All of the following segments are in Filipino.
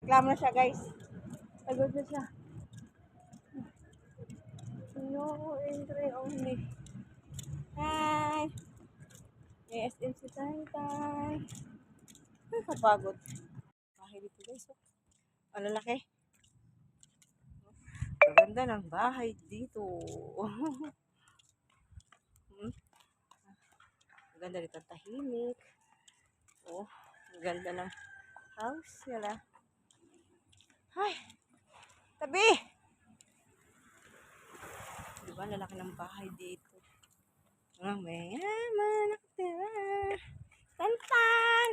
Reklamo na siya, guys. Pagod na siya. No entry only. Hi! May SM si Tantay. Ay, kapagod. Bahay dito, guys. Oh. Ang lalaki. Ang ganda ng bahay dito. Ang ganda dito, tahimik. Oh, ang ganda ng house nila. Ay, tabi! Diba, lalaki ng bahay dito. Mayaman nakatira. Tantan!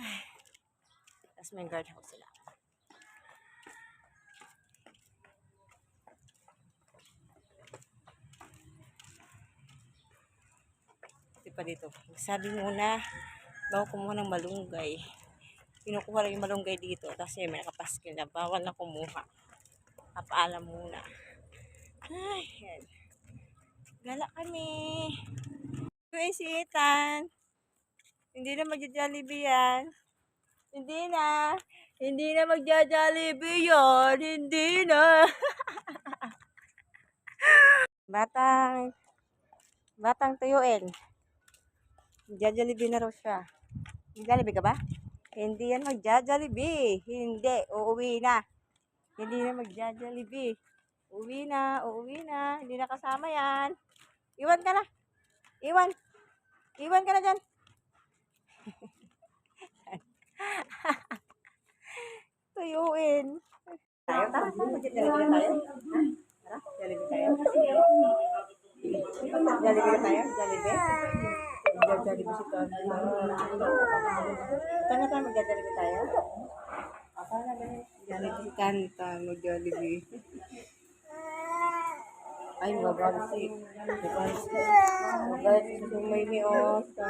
Ay, tapos may guardhouse sila. Di pa dito. Sabi muna, bago kumuha ng malunggay. Kinukuha lang yung malunggay dito. Tapos may nakapaskil na. Bawal na kumuha. Papaalam muna. Ay, yan. Gala kami. Yung si Ethan. Hindi na magja-Jollibee yan. Hindi na. Hindi na magja-Jollibee yan. Hindi na. Batang tuyuin. Magja-Jollibee na raw siya. Jollibee ka ba? Hindi yan magja-Jollibee. Hindi. Uuwi na. Hindi na magja-Jollibee. Uuwi na. Uuwi na. Hindi na kasama yan. Iwan ka na. Iwan. Iwan ka na dyan. Tuyuin. Tayo, tara. Magja-Jollibee na tayo. Tara, Jollibee tayo. Jollibee na tayo. Jollibee. Magja-Jollibee si Tony. Tara tayo, magja-Jollibee tayo. Jollibee si Kanta. Mag-Jollibee. Ay, mabagsik. Mabagsik. Mabagsik. May ni Oscar.